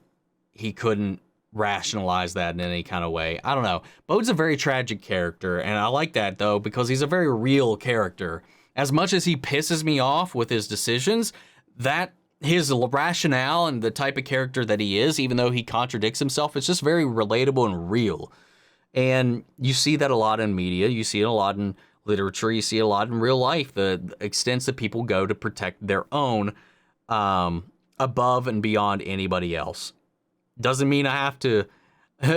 he couldn't rationalize that in any kind of way. I don't know. Bode's a very tragic character, and I like that, though, because he's a very real character. As much as he pisses me off with his decisions, that his rationale and the type of character that he is, even though he contradicts himself, it's just very relatable and real. And you see that a lot in media. You see it a lot in literature. You see it a lot in real life. The extents that people go to protect their own above and beyond anybody else. Doesn't mean I have to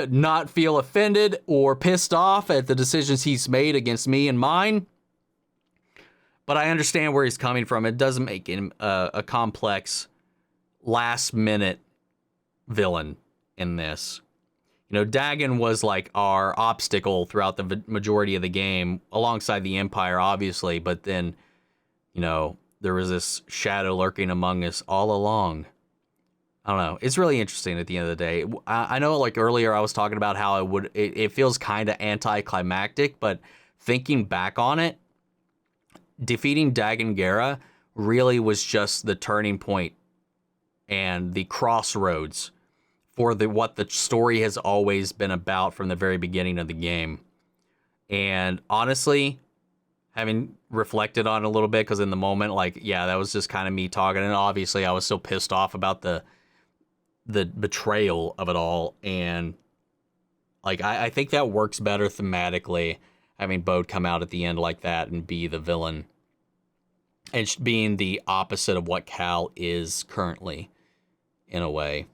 not feel offended or pissed off at the decisions he's made against me and mine. But I understand where he's coming from. It doesn't make him a complex, last-minute villain in this. You know, Dagon was like our obstacle throughout the majority of the game, alongside the Empire, obviously. But then, you know, there was this shadow lurking among us all along. I don't know. It's really interesting at the end of the day. I know, like, earlier I was talking about how it feels kind of anticlimactic, but thinking back on it, defeating Dagon Gera really was just the turning point and the crossroads for what the story has always been about from the very beginning of the game. And honestly, having reflected on it a little bit, because in the moment, like, yeah, that was just kind of me talking, and obviously I was still pissed off about the betrayal of it all. And, like, I think that works better thematically, having Bode come out at the end like that and be the villain, and being the opposite of what Cal is currently, in a way.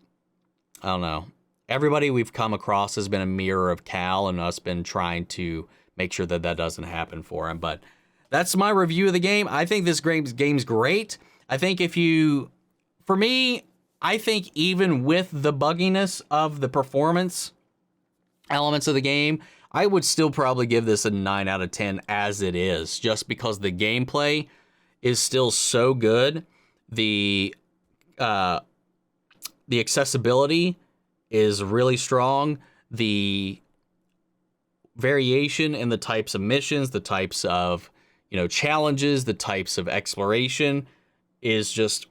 I don't know. Everybody we've come across has been a mirror of Cal, and us been trying to make sure that that doesn't happen for him. But that's my review of the game. I think this game's great. I think for me, I think even with the bugginess of the performance elements of the game, I would still probably give this a 9 out of 10 as it is, just because the gameplay is still so good. The accessibility is really strong. The variation in the types of missions, the types of, you know, challenges, the types of exploration is just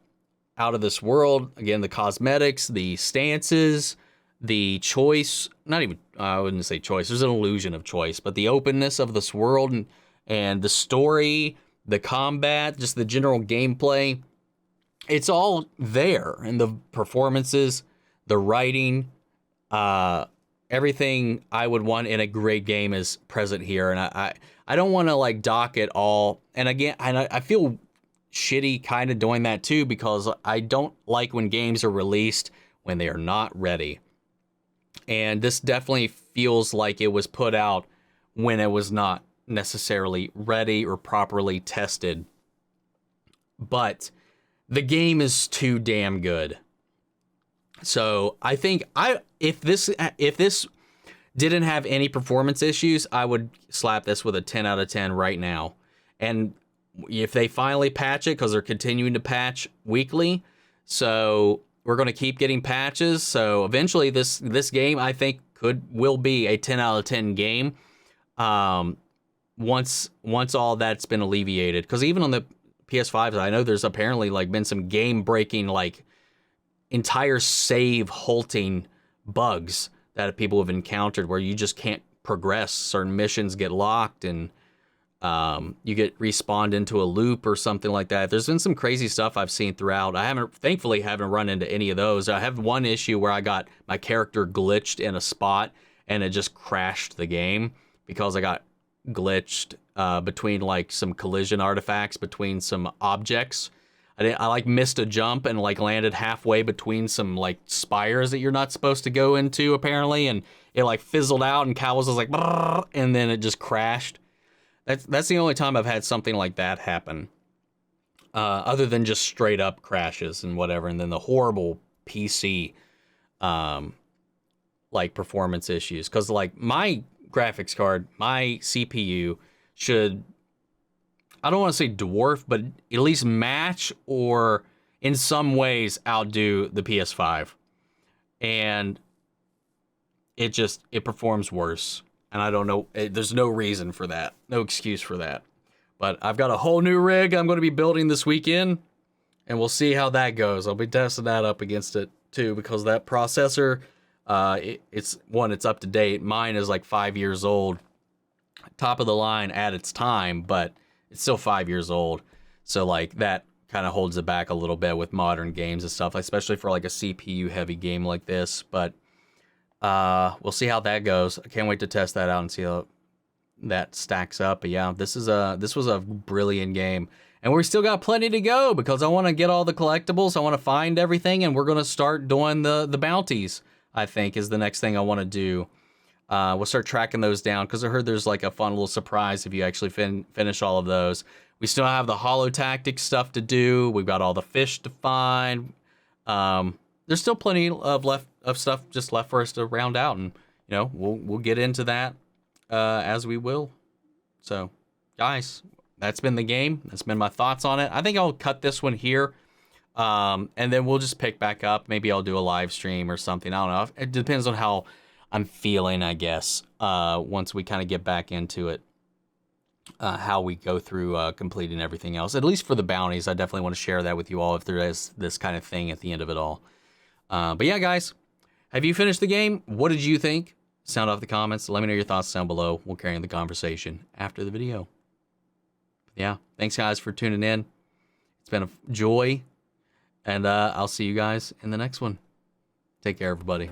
out of this world. Again, the cosmetics, the stances, the choice, not even, I wouldn't say choice, there's an illusion of choice, but the openness of this world and the story, the combat, just the general gameplay, it's all there. And the performances, the writing, everything I would want in a great game is present here. And I don't want to, like, dock it all. And again, I feel shitty kind of doing that too, because I don't like when games are released when they are not ready. And this definitely feels like it was put out when it was not necessarily ready or properly tested. But the game is too damn good. So I think if this didn't have any performance issues, I would slap this with a 10 out of 10 right now. And if they finally patch it, because they're continuing to patch weekly, so we're going to keep getting patches. So eventually this game, I think, will be a 10 out of 10 game once all that's been alleviated. Because even on the PS5s, I know there's apparently like been some game breaking, like entire save halting bugs that people have encountered where you just can't progress. Certain missions get locked and you get respawned into a loop or something like that. There's been some crazy stuff I've seen throughout. Thankfully haven't run into any of those. I have one issue where I got my character glitched in a spot and it just crashed the game because I got glitched between like some collision artifacts between some objects. I like missed a jump and like landed halfway between some like spires that you're not supposed to go into apparently, and it like fizzled out and Cal was like brrr, and then it just crashed. That's the only time I've had something like that happen, other than just straight up crashes and whatever, and then the horrible PC like performance issues, because like my graphics card, my CPU should, I don't want to say dwarf, but at least match or in some ways outdo the PS5. And it performs worse. And I don't know, there's no reason for that. No excuse for that. But I've got a whole new rig I'm going to be building this weekend. And we'll see how that goes. I'll be testing that up against it too, because that processor, it's up to date. Mine is like 5 years old. Top of the line at its time, but it's still 5 years old. So like that kind of holds it back a little bit with modern games and stuff, especially for like a CPU heavy game like this. But we'll see how that goes. I can't wait to test that out and see how that stacks up. But yeah, this was a brilliant game. And we still got plenty to go because I want to get all the collectibles. I want to find everything, and we're going to start doing the bounties, I think, is the next thing I want to do. We'll start tracking those down because I heard there's like a fun little surprise if you actually finish all of those. We still have the holo tactic stuff to do. We've got all the fish to find. There's still plenty of stuff just left for us to round out, and you know we'll get into that as we will. So, guys, that's been the game. That's been my thoughts on it. I think I'll cut this one here, and then we'll just pick back up. Maybe I'll do a live stream or something. I don't know. It depends on how I'm feeling, I guess, once we kind of get back into it, how we go through completing everything else. At least for the bounties, I definitely want to share that with you all if there is this kind of thing at the end of it all. But yeah, guys, have you finished the game? What did you think? Sound off the comments. Let me know your thoughts down below. We'll carry on the conversation after the video. Yeah, thanks, guys, for tuning in. It's been a joy, and I'll see you guys in the next one. Take care, everybody.